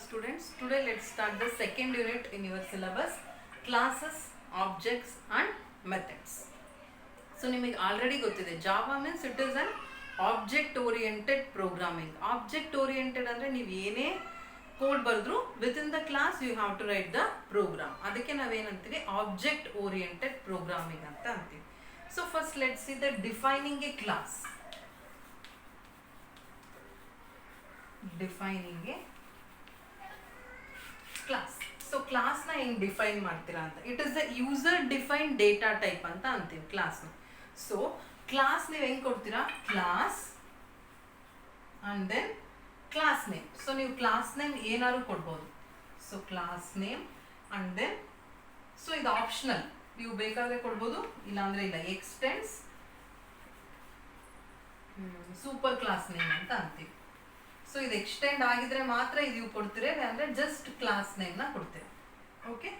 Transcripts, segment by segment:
students. Today let's start the second unit in your syllabus, classes, objects and methods. So ನಿಮಗೆ already ಗೊತ್ತಿದೆ Java means it is an object oriented programming. Object oriented ಅಂದರೆ ನೀವು ಏನೇ code ಬರೆದ್ರು within the class you have to write the program. ಅದಕ್ಕೆ ನಾವೇನಂತೀವಿ object oriented programming ಅಂತ ಅಂತೀವಿ. So first let's see the defining a class. Defining a class. So ಕ್ಲಾಸ್ನ ಹೆಂಗೆ ಡಿಫೈನ್ ಮಾಡ್ತೀರಾ ಅಂತ, it is the user define data type ಅಂತ ಅಂತೀವಿ ಕ್ಲಾಸ್ನ. ಸೊ ಕ್ಲಾಸ್ ನೀವು ಹೆಂಗೆ ಕೊಡ್ತೀರಾ, class and then class name. So ನೀವು ಕ್ಲಾಸ್ ನೇಮ್ ಏನಾದ್ರು ಕೊಡ್ಬೋದು. So class name and then so ಇದು ಆಪ್ಷನಲ್, ನೀವು ಬೇಕಾದ್ರೆ ಕೊಡ್ಬೋದು, ಇಲ್ಲಾಂದ್ರೆ ಇಲ್ಲ. ಎಕ್ಸ್ಟೆನ್ಸ್ ಸೂಪರ್ ಕ್ಲಾಸ್ ನೇಮ್ ಅಂತ ಅಂತೀವಿ. ಸೊ ಇದು ಎಕ್ಸ್ಟೆಂಡ್ ಆಗಿದ್ರೆ ಮಾತ್ರ ಇದು ನೀವು ಕೊಡ್ತೀರಾ, ಅಂದ್ರೆ ಜಸ್ಟ್ ಕ್ಲಾಸ್ ನೇಮ್ ನ ಕೊಡ್ತೀರಾ. Okay,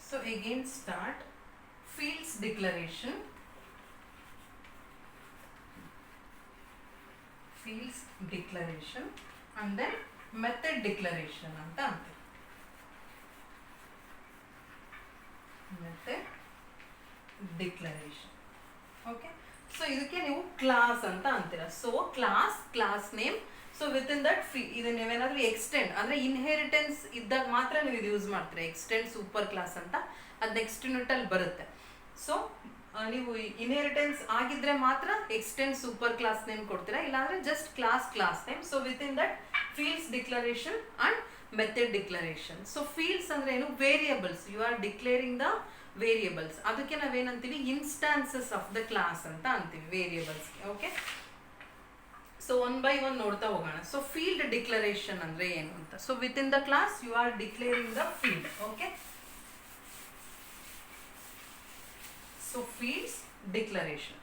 so again start fields declaration. Fields declaration and then method declaration ಅಂತ ಅಂತೀವಿ. Method declaration. ಓಕೆ, ಸೊ ಇದಕ್ಕೆ ನೀವು ಕ್ಲಾಸ್ ಅಂತ ಅಂತೀರಾ. So class name. So within that ಇದು ನೀವೇನಾದ್ರೂ ಎಕ್ಸ್ಟೆಂಡ್ ಅಂದ್ರೆ ಇನ್ಹೆರಿಟೆನ್ಸ್ ಇದ್ದಾಗ ಮಾತ್ರ ನೀವು ಇದು ಯೂಸ್ ಮಾಡ್ತೀರಾ. ಎಕ್ಸ್ಟೆಂಡ್ ಸೂಪರ್ ಕ್ಲಾಸ್ ಅಂತ ಅದು ನೆಕ್ಸ್ಟ್ ಯೂನಿಟ್ ಅಲ್ಲಿ ಬರುತ್ತೆ. ಸೊ ನೀವು ಇನ್ಹೆರಿಟೆನ್ಸ್ ಆಗಿದ್ರೆ ಮಾತ್ರ ಎಕ್ಸ್ಟೆಂಡ್ ಸೂಪರ್ ಕ್ಲಾಸ್ ನೇಮ್ ಕೊಡ್ತೀರಾ, ಇಲ್ಲಾಂದ್ರೆ just class name. So within that fields declaration and method declaration. So fields ಅಂದ್ರೆ ಏನು, variables. You are declaring the variables. ಅದಕ್ಕೆ ನಾವೇನಂತೀವಿ, ಇನ್ಸ್ಟಾನ್ಸಸ್ ಆಫ್ ದ ಕ್ಲಾಸ್ ಅಂತ ಅಂತೀವಿ variables. Okay, so one by one ನೋಡ್ತಾ ಹೋಗೋಣ. ಸೊ ಫೀಲ್ಡ್ ಡಿಕ್ಲರೇಷನ್ ಅಂದ್ರೆ ಏನು ಅಂತ. So within the class you are declaring the field. Okay, so fields declaration.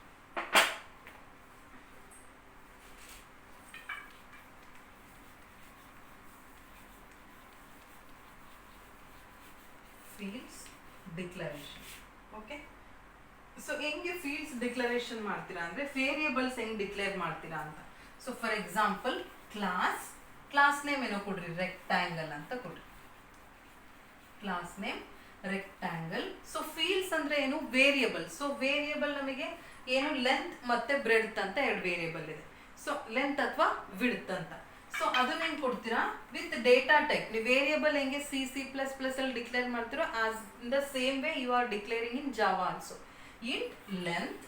Fields declaration. Okay, so ಹೆಂಗೆ fields declaration ಮಾಡ್ತೀರಾ ಅಂದ್ರೆ ವೇರಿಯಬಲ್ಸ್ ಹೆಂಗ್ ಡಿಕ್ಲೇರ್ ಮಾಡ್ತೀರಾ ಅಂತ. So for example class name ಏನೋ ಕೊಡ್ರಿ, ರೆಕ್ಟ್ಯಾಂಗಲ್ ಅಂತ ಕೊಡ್ರಿ. Class name rectangle. So fields ಅಂದ್ರೆ ಏನು, ವೇರಿಯಬಲ್. ಸೊ ವೇರಿಯಬಲ್ ನಮಗೆ ಏನು, ಲೆಂತ್ ಮತ್ತೆ ಬ್ರೆಡ್ತ್ ಅಂತ ಎರಡು ವೇರಿಯಬಲ್ ಇದೆ. ಸೊ ಲೆಂತ್ ಅಥವಾ ವಿಡ್ತ್ ಅಂತ. ಸೊ ಅದನ್ನ ಹೆಂಗ್ ಕೊಡ್ತೀರಾ, ವಿತ್ ಡೇಟಾ ಟೈಪ್. ನೀವು ವೇರಿಯಬಲ್ ಹೆಂಗೆ C++ ಅಲ್ಲಿ ಡಿಕ್ಲೇರ್ ಮಾಡ್ತೀರೋ as in the same way you are declaring in Java also. int length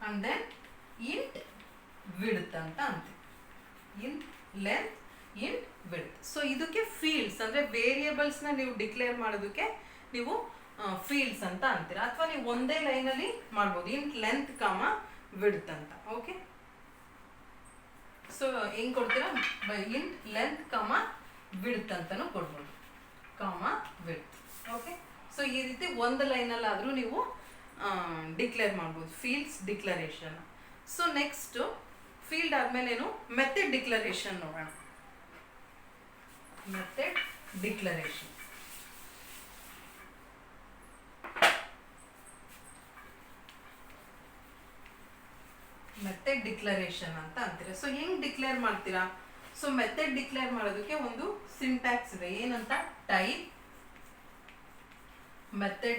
and then int width ಅಂತ ಅಂತೀವಿ. int length, int width. So ಇದಕ್ಕೆ ಫೀಲ್ಡ್ಸ್ ಅಂದ್ರೆ ವೇರಿಯಬಲ್ಸ್ ನ ನೀವು ಡಿಕ್ಲೇರ್ ಮಾಡೋದಕ್ಕೆ ನೀವು ಫೀಲ್ಡ್ಸ್ ಅಂತ ಅಂತೀರಾ. ಅಥವಾ ನೀವು ಒಂದೇ ಲೈನ್ ಅಲ್ಲಿ ಮಾಡ್ಬೋದು, int length, width ಅಂತ. ಓಕೆ, ಸೊ ಹೆಂಗ್ ಕೊಡ್ತೀರಾ, int length, width ಅಂತಾನು ಕೊಡ್ಬೋದು, width. ಓಕೆ, ಸೊ ಈ ರೀತಿ ಒಂದು ಲೈನಲ್ಲಾದರೂ ನೀವು ಡಿಕ್ಲೇರ್ ಮಾಡ್ಬೋದು fields declaration. So next field ಆದಮೇಲೆ ಏನು, ಮೆಥಡ್ ಡಿಕ್ಲರೇಷನ್ ನೋಡೋಣ. Method declaration. ಮೆಥಡ್ ಡಿಕ್ಲರೇಷನ್ ಅಂತ ಅಂತೀರಾ. ಸೊ ಹೆಂಗ್ ಡಿಕ್ಲೇರ್ ಮಾಡ್ತೀರಾ, ಸೊ ಮೆಥಡ್ ಡಿಕ್ಲೇರ್ ಮಾಡೋದಕ್ಕೆ ಒಂದು ಸಿಂಟ್ಯಾಕ್ಸ್ ಇದೆ. ಏನಂತ, type method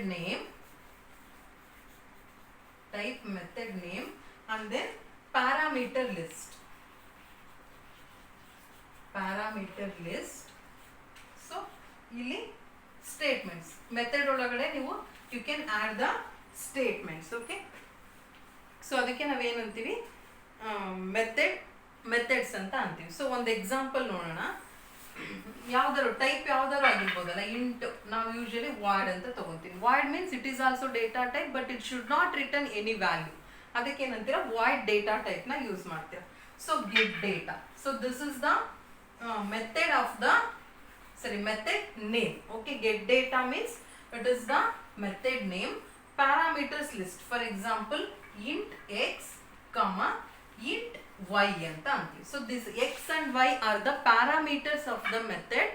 name and then parameter list. So ಇಲ್ಲಿ statements, ಮೆಥಡ್ ಒಳಗಡೆ ನೀವು you can add the statements. Okay, so ಅದಕ್ಕೆ ನಾವೇನಂತೀವಿ, ಮೆಥಡ್ಸ್ ಅಂತ ಅಂತೀವಿ. ಸೊ ಒಂದು ಎಕ್ಸಾಂಪಲ್ ನೋಡೋಣ. ಯಾವ್ದಾರು ಟೈಪ್ ಯಾವ್ದಾರು ಆಗಿರ್ಬೋದಲ್ಲ. ಇಂಟ್ ನಾವು ಯೂಶಲಿ ವಾಯ್ಡ್ ಅಂತ ತಗೊಂತೀವಿ. Void means it is also data type but it should not return any value. ಅದಕ್ಕೆ ಏನಂತೀರಾ, ವಾಯ್ಡ್ ಡೇಟಾ ಟೈಪ್ ನ ಯೂಸ್ ಮಾಡ್ತೀರಾ. So get data. So this is the method of the method name. Okay, get data means it is the method name. Parameters list, for example int x, int y ಅಂತ ಅಂತೀವಿ. So this x and y are the parameters of the method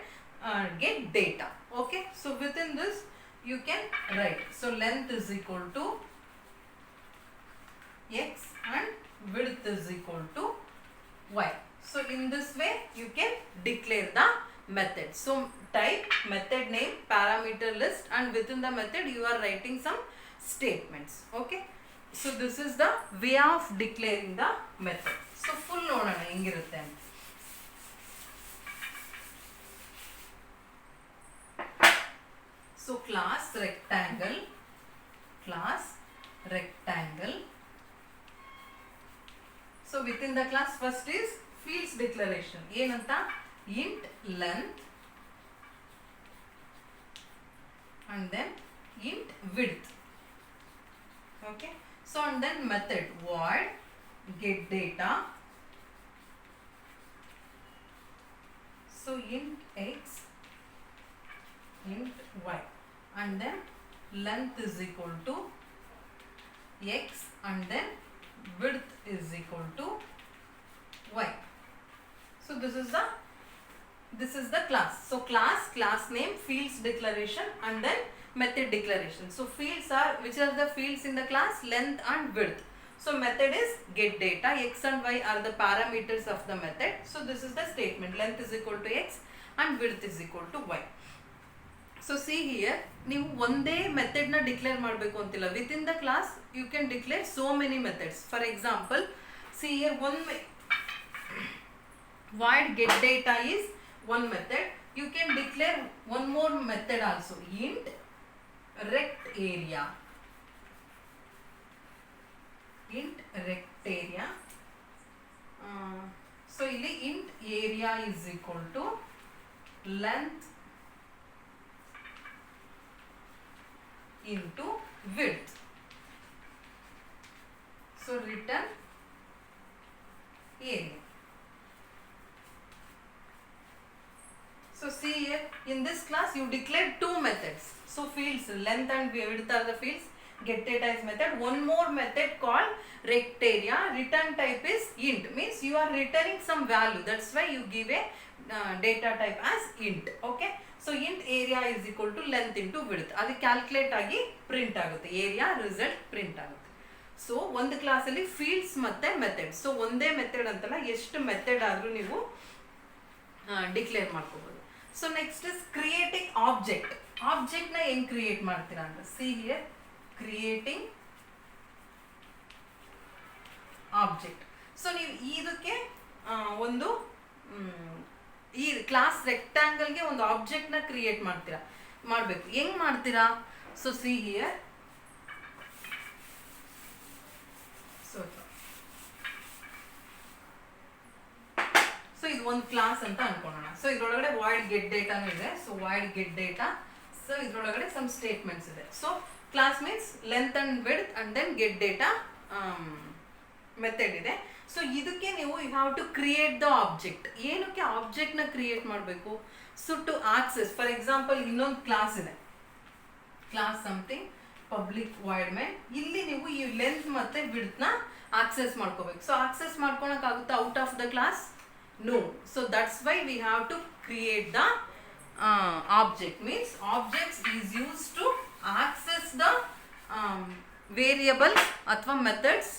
get data. Okay, so within this you can write, so length is equal to x and width is equal to y. So in this way you can declare the method. So type method name, parameter list, and within the method you are writing some statements. Okay. So this is the way of declaring the method. So full ನೋಡೋಣ ಹೆಂಗಿರುತ್ತೆ ಅಂತ. So class rectangle, so within the class first is fields declaration. ಏನಂತ int length and then int width. Okay. So and then method void get data. So int x, int y, and then length is equal to x and then width is equal to y. So this is the class. So class name, fields declaration, and then method declaration. So fields are, which are the fields in the class? Length and width. So method is get data. X and y are the parameters of the method. So this is the statement, length is equal to x and width is equal to y. So see here, ನೀವು ಒಂದೇ method ನ declare ಮಾಡಬೇಕು ಅಂತಿಲ್ಲ. Within the class you can declare so many methods. For example see here void get data is one method. You can declare one more method also, int rect area. So ಇಲ್ಲಿ int area is equal to length into width. So return area. So see here, in this class you declared two methods. So fields length and width are the fields. Get data is method. One more method called rect area. Return type is int, means you are returning some value. That's why you give a data type as int. Okay. So int area is equal to length into width. ಅದು calculate ಆಗಿ print ಆಗುತ್ತೆ. Area result print ಆಗುತ್ತೆ. So ಒಂದು ಕ್ಲಾಸಲ್ಲಿ fields ಮತ್ತೆ method. So ಒಂದೇ method ಅಂತಲ್ಲ, ಎಷ್ಟು ಮೆಥಡ್ ಆದರೂ ನೀವು ಡಿಕ್ಲೇರ್ ಮಾಡ್ಕೋಬಹುದು. So next is creating object. ಆಬ್ಜೆಕ್ಟ್ನ ಹೆಂಗ್ ಕ್ರಿಯೇಟ್ ಮಾಡ್ತೀರಾ ಅಂತ see here, creating object. So ನೀವು ಇದಕ್ಕೆ ಒಂದು ಈ ಕ್ಲಾಸ್ ರೆಕ್ಟಾಂಗಲ್ಗೆ ಒಂದು ಆಬ್ಜೆಕ್ಟ್ನ ಕ್ರಿಯೇಟ್ ಮಾಡಬೇಕು. ಹೆಂಗ್ ಮಾಡ್ತೀರಾ? ಸೊ ಸಿ ಹಿಯರ್, ಸೊ ಇದು ಒಂದು ಕ್ಲಾಸ್ ಅಂತ ಅನ್ಕೊಳ್ಳೋಣ. ಸೊ ಇದ್ರೊಳಗಡೆ ವಾಯ್ಡ್ ಗೆಟ್ ಡೇಟಾನು ಇದೆ. So void get data. So ಇದ್ರೊಳಗಡೆ ಸಮ್ ಸ್ಟೇಟ್ಮೆಂಟ್ಸ್ ಇದೆ. So class means length and width and then get data method ಇದೆ. ಸೊ ಇದಕ್ಕೆ ನೀವು you have to create the object. ಏನಕ್ಕೆ ಆಬ್ಜೆಕ್ಟ್ನ ಕ್ರಿಯೇಟ್ ಮಾಡಬೇಕು? So to access, for example ಇನ್ನೊಂದು class ಇದೆ, class something public void main. ಇಲ್ಲಿ ನೀವು ಈ ಲೆಂತ್ ಮತ್ತೆ ವಿಡ್ತ್ನ ಆಕ್ಸೆಸ್ ಮಾಡ್ಕೋಬೇಕು. ಸೊ ಆಕ್ಸೆಸ್ ಮಾಡ್ಕೊಳಕ್ಕಾಗುತ್ತಾ out of the class? No. So that's why we have to create the object. Means objects is used to access the variables ಅಥವಾ methods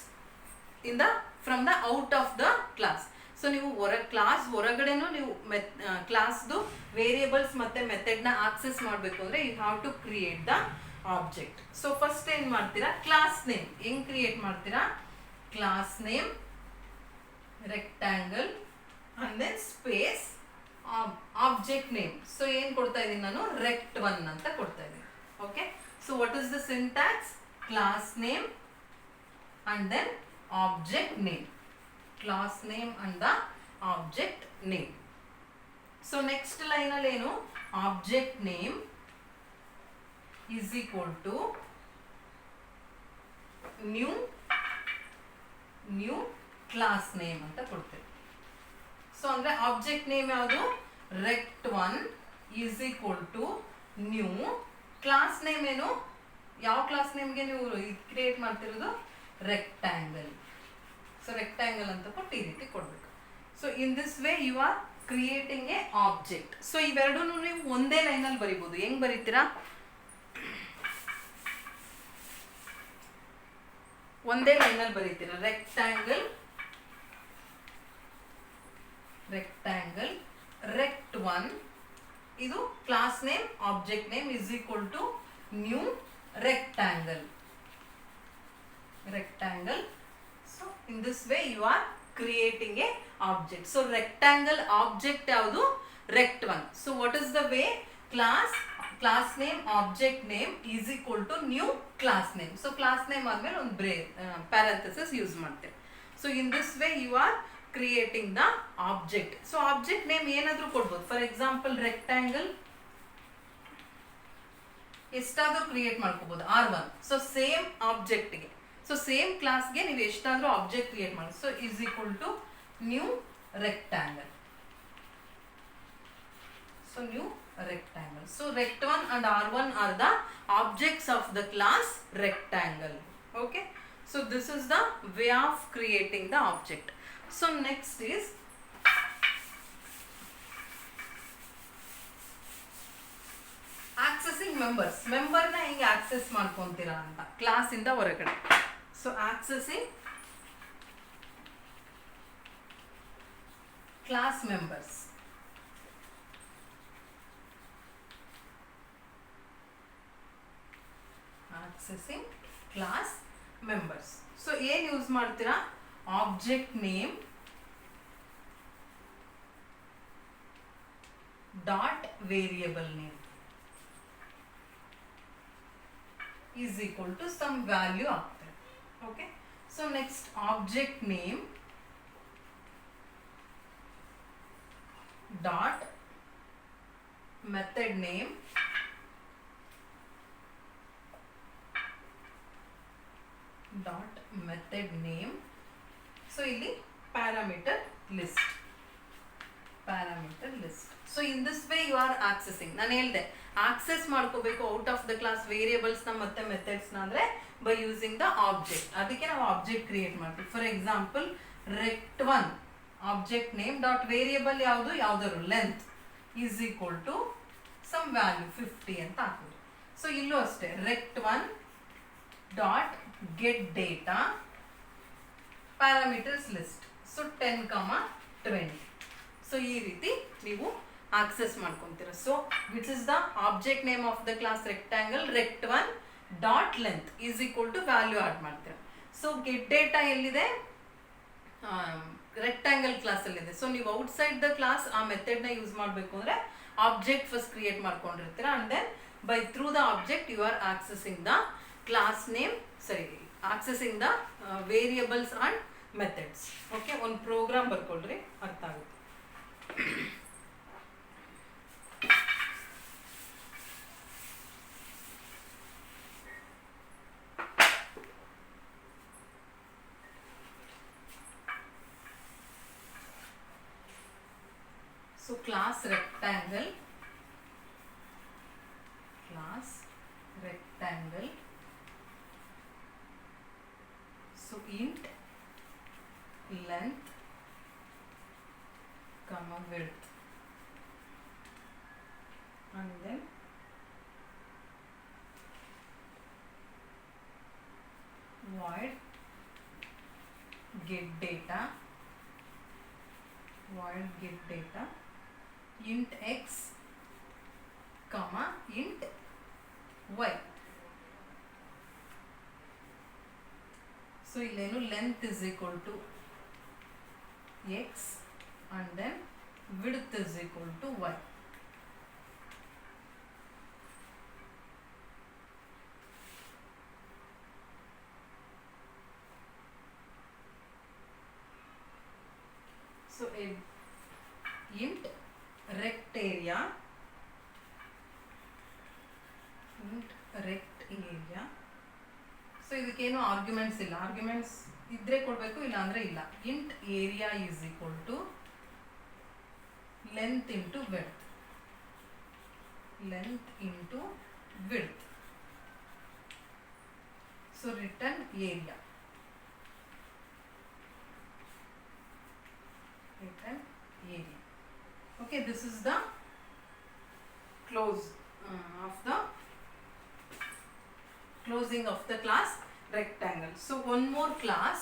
in the from the out of the class. So ನೀವು class ಹೊರಗಡೆನೂ ನೀವು ಕ್ಲಾಸ್ದು variables ಮತ್ತೆ ಮೆಥಡ್ನ access ಮಾಡಬೇಕು ಅಂದರೆ you have to create the object. So first ಏನು ಮಾಡ್ತೀರಾ? ಕ್ಲಾಸ್ ನೇಮ್ ಹೆಂಗ್ ಕ್ರಿಯೇಟ್ ಮಾಡ್ತೀರಾ? Class name rectangle and then space object name. So ಏನು ಕೊಡ್ತಾ ಇದ್ದೀನಿ ನಾನು? rect1 ಅಂತ ಕೊಡ್ತಾ ಇದ್ದೀನಿ. Okay. So what is the syntax? Class name and then object name. Class name and the object name. So next line ಅಲ್ಲಿ ಏನು? object name is equal to new class name ಅಂತ ಕೊಡ್ತೇವೆ. ಸೊ ಅಂದ್ರೆ object name ಯಾವುದು? rect1 is equal to new class name ಏನು? ಯಾವ class ನೇಮ್ಗೆ ನೀವು create ಮಾಡ್ತಿರೋದು? ರೆಕ್ಟ್ಯಾಂಗಲ್. ಸೊ ರೆಕ್ಟ್ಯಾಂಗಲ್ ಅಂತ ಕೊಟ್ಟು ಈ ರೀತಿ ಕೊಡ್ಬೇಕು. So in this way you are creating a object. So ಇವೆರಡೂ ನೀವು ಒಂದೇ ಲೈನಲ್ಲಿ ಬರಿಬೋದು. ಹೆಂಗ್ ಬರೀತೀರಾ? ಒಂದೇ ಲೈನಲ್ಲಿ ಬರೀತೀರ. ರೆಕ್ಟ್ಯಾಂಗಲ್ rect1 ಇದು class name object name is equal to new rectangle. So in this way you are creating a object. So rectangle object ಯಾವುದು? rect1. So what is the way? class name object name is equal to new class name. So class name ಆದ್ಮೇಲೆ ಒಂದು parenthesis use ಮಾಡ್ತೇವೆ. So in this way you are creating the object. So object name ಏನಾದರೂ ಕೊಡ್ಬೋದು. For example rectangle ಎಷ್ಟಾದರೂ create ಮಾಡ್ಕೋಬಹುದು R1. So same ಆಬ್ಜೆಕ್ಟ್ಗೆ, so same ಕ್ಲಾಸ್ಗೆ ನೀವು ಎಷ್ಟಾದರೂ ಆಬ್ಜೆಕ್ಟ್ ಕ್ರಿಯೇಟ್ ಮಾಡಿ. So is equal to new rectangle. So new rectangle. So rect1 and R1 are the objects of the class rectangle. Okay. So this is the way of creating the object. So next is accessing members. Member ನ ಹೇಗೆ access ಮಾಡ್ಕೊಂತೀರಾ ಅಂತ class ಇಂದ ಹೊರಗಡೆ. So accessing class members. accessing class members. So ಏನ್ use ಮಾಡ್ತೀರಾ? Object name dot variable name is equal to some value ಆಗ್ತದೆ. Okay. So next object name dot method name dot method name. So ಇಲ್ಲಿ parameter list. So in this way you are accessing. ನಾನು ಹೇಳ್ದೆ access ಮಾಡ್ಕೋಬೇಕು out of the class variables ನ ಮತ್ತೆ methods ನ ಅಂದ್ರೆ by using the object. ಅದಕ್ಕೆ ನಾವು ಆಬ್ಜೆಕ್ಟ್ ಕ್ರಿಯೇಟ್ ಮಾಡ್ತೀವಿ. For example rect1 object name dot variable ಯಾವುದು? ಯಾವ್ದಾದ್ರು length is equal to some value 50 ಅಂತ ಹಾಕೋದು. ಸೊ ಇಲ್ಲೂ ಅಷ್ಟೇ rect1 ಡಾಟ್ get data parameters list. So 10,20. So ಈ ರೀತಿ ನೀವು ಆಕ್ಸೆಸ್ ಮಾಡ್ಕೊಂತೀರ. So which is the object name of the class rectangle rect1 dot length is equal to value add ಮಾಡ್ತೀರ. ಸೊ ಗೆಟ್ ಡೇಟಾ ಎಲ್ಲಿದೆ? ರೆಕ್ಟ್ಯಾಂಗಲ್ ಕ್ಲಾಸ್ ಅಲ್ಲಿದೆ. So ನೀವು outside the class ಆ method ನ ಯೂಸ್ ಮಾಡಬೇಕು ಅಂದ್ರೆ ಆಬ್ಜೆಕ್ಟ್ ಫಸ್ಟ್ ಕ್ರಿಯೇಟ್ ಮಾಡ್ಕೊಂಡಿರ್ತೀರ and then by through the object you are accessing the class name, accessing the variables and methods. Okay. ಒಂದು program ಬರ್ಕೊಳ್ರಿ, ಅರ್ಥ ಆಗುತ್ತೆ. So class rectangle so int length comma width and then void get data int x comma int y. So illenu length is equal to x and then width is equal to y. So int rect area so ಇದಕ್ಕೇನು arguments ಇಲ್ಲ. Arguments ಇದ್ರೆ ಕೊಡಬೇಕು, ಇಲ್ಲ ಅಂದ್ರೆ ಇಲ್ಲ. Int area is equal to length into width. So return area. Okay, this is the closing of the class rectangle. So one more class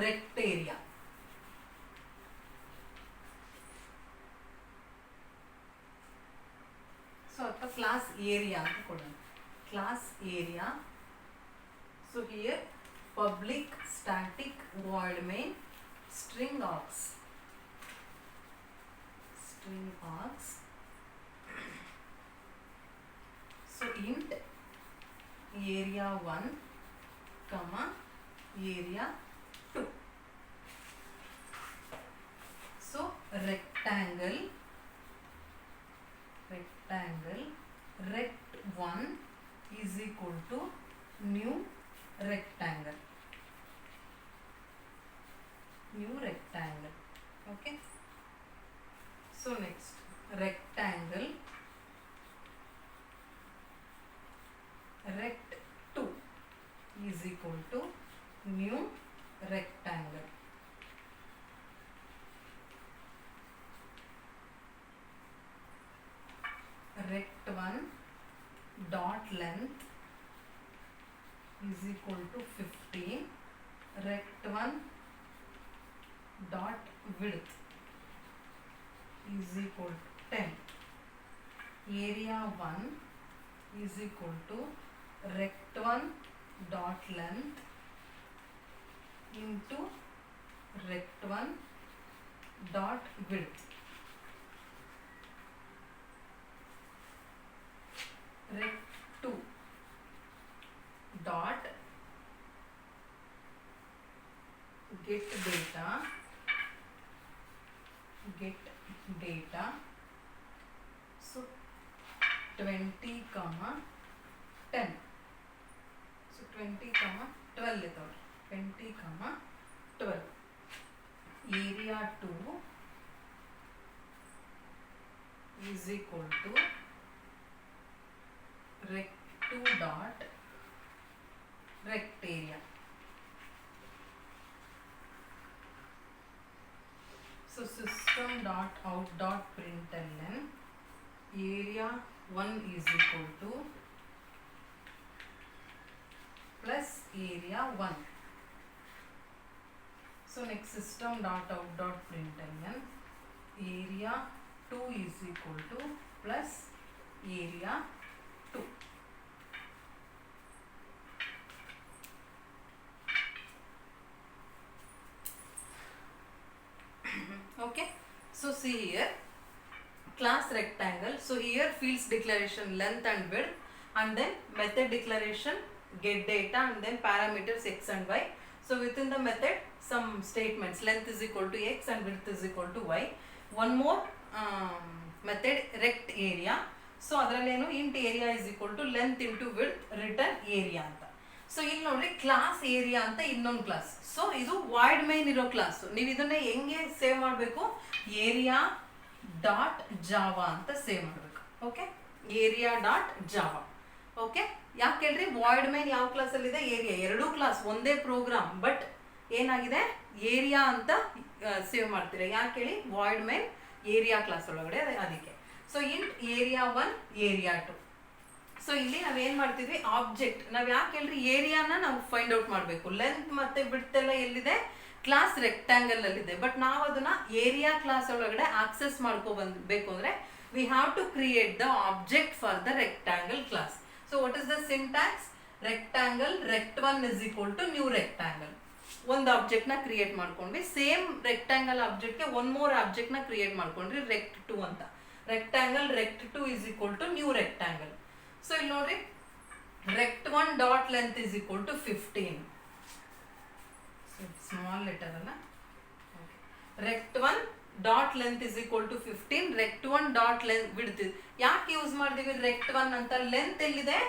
rect area. So the class area, class area. So here public static void main string args. So int area 1 comma area 2. So rectangle rect1 is equal to new rectangle. Okay. So next rectangle rect2 is equal to new rectangle. Rect1 dot length is equal to 15. Rect1 dot width is equal to 10. Area 1 is equal to rect1 dot length into rect1 dot width. Rect2 dot get data. So 20 comma 10. So 20 comma 12 is 20 comma 12. Area 2 is equal to rect2 dot rect area. So system dot out dot println area 1 is equal to plus area 1. So next system dot out dot println area 2 is equal to plus area 2. Okay, so see here class rectangle. So here fields declaration length and width, and then method declaration get data, and then parameters x and y. So within the method some statements length is equal to x and width is equal to y. One more method rect area. So adrallenu int area is equal to length into width return area anta. So ಇಲ್ಲಿ ನೋಡ್ರಿ class area ಅಂತ ಇನ್ನೊಂದು class. So ಇದು void main ಇರೋ class. ನೀವು ಇದನ್ನ ಹೆಂಗೆ save ಮಾಡಬೇಕು, ಏರಿಯಾ ಡಾಟ್ ಜಾವಾ ಅಂತ ಸೇವ್ ಮಾಡಬೇಕು. Okay, area dot Java. Okay, ಯಾಕೆ ಹೇಳ್ರಿ ವಾಯ್ಡ್ ಮೈನ್ ಯಾವ ಕ್ಲಾಸಲ್ಲಿ ಇದೆ, ಏರಿಯಾ. ಎರಡೂ ಕ್ಲಾಸ್ ಒಂದೇ ಪ್ರೋಗ್ರಾಮ್, ಬಟ್ ಏನಾಗಿದೆ ಏರಿಯಾ ಅಂತ ಸೇವ್ ಮಾಡ್ತೀರಾ. ಯಾಕೆ ಹೇಳಿ, ವಾಯ್ಡ್ ಮೈನ್ ಏರಿಯಾ ಕ್ಲಾಸ್ ಒಳಗಡೆ ಅದಕ್ಕೆ. So int area 1 area 2. So ಇಲ್ಲಿ ನಾವೇನ್ ಮಾಡ್ತಿದ್ವಿ, ಆಬ್ಜೆಕ್ಟ್ ನಾವು ಯಾಕೆ ಹೇಳ್ರಿ ಏರಿಯಾನ ನಾವು ಫೈಂಡ್ ಔಟ್ ಮಾಡಬೇಕು. ಲೆಂತ್ ಮತ್ತೆ ಬಿಡ್ತ್ ಎಲ್ಲ ಎಲ್ಲಿದೆ, ಕ್ಲಾಸ್ ರೆಕ್ಟಾಂಗಲ್ ಅಲ್ಲಿದೆ. ಬಟ್ ನಾವು ಅದನ್ನ ಏರಿಯಾ ಕ್ಲಾಸ್ ಒಳಗಡೆ ಆಕ್ಸೆಸ್ ಮಾಡ್ಕೋಬೇಕು ಅಂದ್ರೆ we have to create the object for the rectangle class. So what is the syntax, rectangle rect1 is equal to new rectangle. ಒಂದು ಆಬ್ಜೆಕ್ಟ್ ನ ಕ್ರಿಯೇಟ್ ಮಾಡ್ಕೊಂಡ್ವಿ. ಸೇಮ್ ರೆಕ್ಟಾಂಗಲ್ ಆಬ್ಜೆಕ್ಟ್ ಗೆ one more object ನ create ಮಾಡ್ಕೊಂಡ್ರಿ rect2 ಅಂತ. Rectangle rect2 is equal to new rectangle. So ಇಲ್ಲಿ ನೋಡ್ರಿ rect1 dot length is equal to 15. Small letter ಅಲ್ಲ. rect1 dot length is equal to 15. rect1 dot length ಬಿಡ್ತೀವಿ. ಯಾಕೆ use ಮಾಡಿದೀವಿ rect1 ಅಂತ, ಲೆಂತ್ ಎಲ್ಲಿದೆ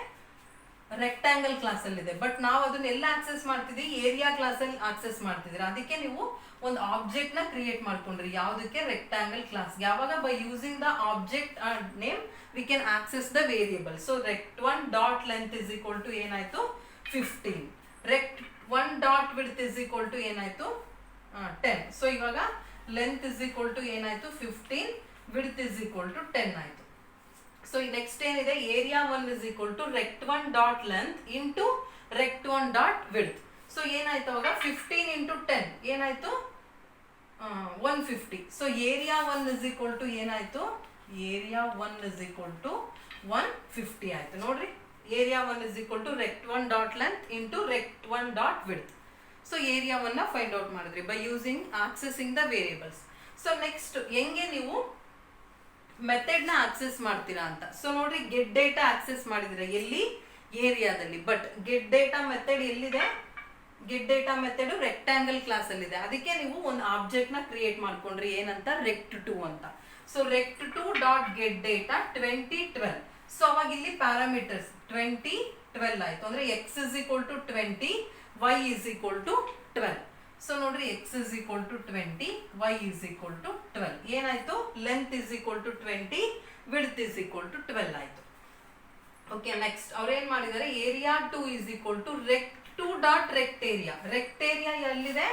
ರೆಕ್ಟಾಂಗಲ್ ಕ್ಲಾಸ್ ಅಲ್ಲಿ ಇದೆ. ಬಟ್ ನಾವು ಅದನ್ನ ಎಲ್ಲ ಆಕ್ಸೆಸ್ ಮಾಡ್ತಿದ್ವಿ, ಏರಿಯಾ ಕ್ಲಾಸ್ ಅಲ್ಲಿ ಆಕ್ಸೆಸ್ ಮಾಡ್ತಿದ್ರಿ. ಅದಕ್ಕೆ ನೀವು ಒಂದು ಆಬ್ಜೆಕ್ಟ್ ನ ಕ್ರಿಯೇಟ್ ಮಾಡ್ಕೊಂಡ್ರಿ. ಯಾವುದಕ್ಕೆ, ರೆಕ್ಟಾಂಗಲ್ ಕ್ಲಾಸ್. ಯಾವಾಗ by using the object name we can access the variable. So rect1 dot length is equal to ಏನಾಯ್ತು 15. rect1 dot width is equal to ಏನಾಯ್ತು 10. ಸೊ ಇವಾಗ ಲೆಂತ್ ಇಸ್ ಈಕ್ವಲ್ ಟು ಏನಾಯ್ತು 15, width is equal to 10 ಆಯ್ತು. So next ಏನಿದೆ, area 1 is equal to rect1 dot length into rect1 dot width. So ಏನಾಯ್ತು ಅವಾಗ 15 into 10 ಏನಾಯ್ತು 150. So area 1 is equal to ಏನಾಯ್ತು area 1 is equal to 150 ಆಯ್ತು ನೋಡ್ರಿ. Area 1 is equal to rect1 dot length into rect1 dot width. So ಏರಿಯಾವನ್ನ find out ಮಾಡಿದ್ರಿ by using accessing the variables. So next ಹೆಂಗೆ ನೀವು ಮೆಥಡ್ನ access ಮಾಡ್ತೀರಾ ಅಂತ. So ನೋಡ್ರಿ ಗೆಟ್ ಡೇಟಾ ಆಕ್ಸೆಸ್ ಮಾಡಿದಿರ ಎಲ್ಲಿ ಏರಿಯಾದಲ್ಲಿ, ಬಟ್ ಗೆಟ್ ಡೇಟಾ ಮೆಥಡ್ ಎಲ್ಲಿದೆ, get data method rectangle class ಅಲ್ಲಿ ಇದೆ. ಅದಕ್ಕೆ ನೀವು ಒಂದು ಆಬ್ಜೆಕ್ಟ್ ನ ಕ್ರಿಯೇಟ್ ಮಾಡ್ಕೊಂಡ್ರಿ ಏನಂತ rect2 ಅಂತ. So rect2 dot get data 2012. So ಅವಾಗ ಇಲ್ಲಿ ಪ್ಯಾರಾಮೀಟರ್ಸ್ 2012 ಆಯ್ತು. ಅಂದ್ರೆ x is equal to 20, y is equal to 12. So ನೋಡ್ರಿ x is equal to 20, y is equal to 12. ಏನಾಯ್ತು length is equal to 20, width is equal to 12 ಆಯ್ತು. Okay next ಅವ್ರು ಏನ್ ಮಾಡಿದ್ದಾರೆ area 2 is equal to rect2 dot ರೆಕ್ಟ್ area. ರೆಕ್ಟ್ area ಎಲ್ಲಿದೆ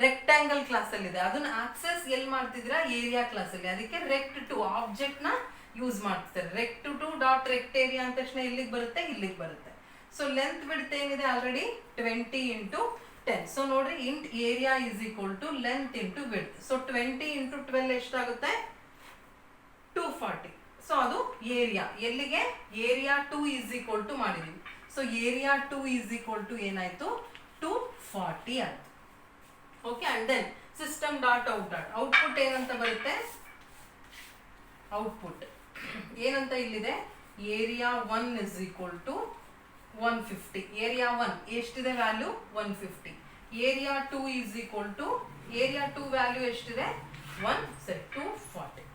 rectangle class ಅಲ್ಲಿ ಇದೆ. ಅದನ್ನ ಆಕ್ಸೆಸ್ ಎಲ್ಲಿ ಮಾಡ್ತಿದ್ದೀರಾ ಏರಿಯಾ ಕ್ಲಾಸ್ ಅಲ್ಲಿ. ಅದಕ್ಕೆ rect2 ಆಬ್ಜೆಕ್ಟ್ ನ ಯೂಸ್ ಮಾಡ್ತಿದ್ದಾರೆ. rect2 ಡಾಟ್ ರೆಕ್ಟ್ ಏರಿಯಾ ಅಂತ ತಕ್ಷಣ ಇಲ್ಲಿಗೆ ಬರುತ್ತೆ, ಇಲ್ಲಿಗೆ ಬರುತ್ತೆ. ಸೊ ಲೆಂತ್ ಬಿಡ್ತ್ ಏನಿದೆ ಆಲ್ರೆಡಿ 20 into 10. ಸೊ ನೋಡ್ರಿ int area is equal to length into width. So 20 into 12 ಎಷ್ಟಾಗುತ್ತೆ 240. ಸೊ ಅದು ಏರಿಯಾ ಎಲ್ಲಿಗೆ ಏರಿಯಾ 2 is equal to ಮಾಡಿದೀವಿ. So area 2 is equal to ಏನಾಯ್ತು 240 ಆಯ್ತು. Okay and then system dot out dot output ಏನಂತ ಬರುತ್ತೆ, output ಏನಂತ ಇಲ್ಲಿದೆ ಏರಿಯಾ 1 is equal to 150. ಏರಿಯಾ 1 ಎಷ್ಟಿದೆ value 150. Area 2 is equal to area 2 value ಎಷ್ಟಿದೆ 240.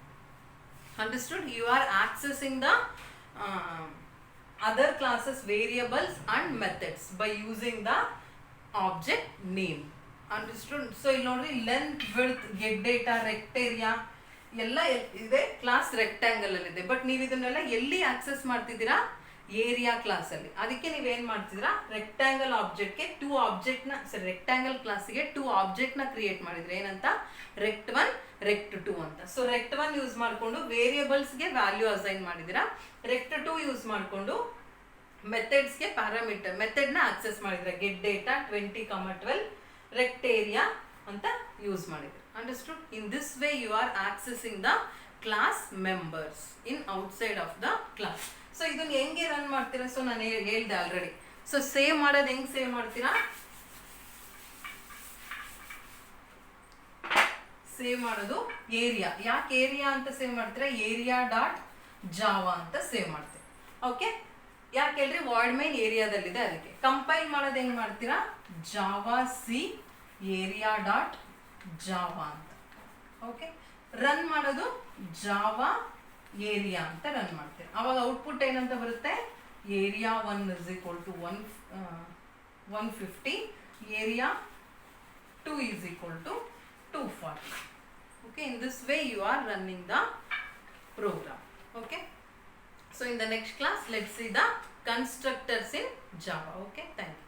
Understood? You are accessing the other classes variables and methods by using the object name. Understood? So ಇಲ್ಲಿ ನೋಡ್ರಿ length width get data ರೆಕ್ಟ್ area ಎಲ್ಲ ಇದೆ class rectangle ಅಲ್ಲಿ ಇದೆ. But ನೀವು ಇದನ್ನೆಲ್ಲ ಎಲ್ಲಿ ಆಕ್ಸೆಸ್ ಮಾಡ್ತಿದ್ದೀರಾ ಏರಿಯಾ ಕ್ಲಾಸ್ ಅಲ್ಲಿ. ಅದಕ್ಕೆ ನೀವೇನ್ ಮಾಡ್ತಿದ್ದೀರಾ ರೆಕ್ಟಾಂಗಲ್ ಆಬ್ಜೆಕ್ಟ್ ಗೆ ಟೂ ಆಬ್ಜೆಕ್ಟ್ ನ ರೆಕ್ಟಾಂಗಲ್ ಕ್ಲಾಸ್ಗೆ 2 ಆಬ್ಜೆಕ್ಟ್ ನ ಕ್ರಿಯೇಟ್ ಮಾಡಿದ್ರೆ ಏನಂತ rect1 rect2 ಅಂತ. ಸೊ rect1 ಯೂಸ್ ಮಾಡ್ಕೊಂಡು ವೇರಿಯೇಬಲ್ಸ್ ಗೆ ವ್ಯಾಲ್ಯೂ ಅಸೈನ್ ಮಾಡಿದಿರಾ, rect2 ಯೂಸ್ ಮಾಡ್ಕೊಂಡು ಮೆಥಡ್ಸ್ ಗೆ ಪ್ಯಾರಾಮೀಟರ್ ಮೆಥಡ್ ನ ಆಕ್ಸೆಸ್ ಮಾಡಿದ್ರೆ ಗೆಟ್ ಡೇಟಾ 20,12 ರೆಕ್ಟ್ ಏರಿಯಾ ಅಂತ ಯೂಸ್ ಮಾಡಿದ್ರೆ. Understood? In this way you are accessing the class members in outside of the class. So ಇದನ್ನ ಹೆಂಗೆ ರನ್ ಮಾಡ್ತೀರಾ, ಸೊ ನಾನು ಹೇಳ್ದೆ ಆಲ್ರೆಡಿ. ಸೊ ಸೇವ್ ಮಾಡೋದು ಹೆಂಗ್ ಸೇವ್ ಮಾಡ್ತೀರಾ, ಸೇವ್ ಮಾಡೋದು ಏರಿಯಾ. ಯಾಕೆ ಏರಿಯಾ ಅಂತ ಸೇವ್ ಮಾಡ್ತೀರಾ ಏರಿಯಾ ಡಾಟ್ ಜಾವಾ ಅಂತ ಸೇವ್ ಮಾಡ್ತೀರಾ. ಓಕೆ ಯಾಕೆ ಹೇಳ್ರಿ ವಾಯ್ಡ್ ಮೈನ್ ಏರಿಯಾದಲ್ಲಿದೆ ಅದಕ್ಕೆ. ಕಂಪೈಲ್ ಮಾಡೋದು ಹೆಂಗ್ ಮಾಡ್ತೀರಾ Java C area dot Java ಅಂತ. ಓಕೆ ರನ್ ಮಾಡೋದು ಜಾವಾ ಏರಿಯಾ ಅಂತ ರನ್ ಮಾಡ್ತೀರಾ. ಅವಾಗ ಔಟ್ಪುಟ್ ಏನಂತ ಬರುತ್ತೆ area 1 is equal to 150, area 2 is equal to 240. Okay, in this way you are running the program. Okay, so in the next class let's see the constructors in Java. Okay, thank you.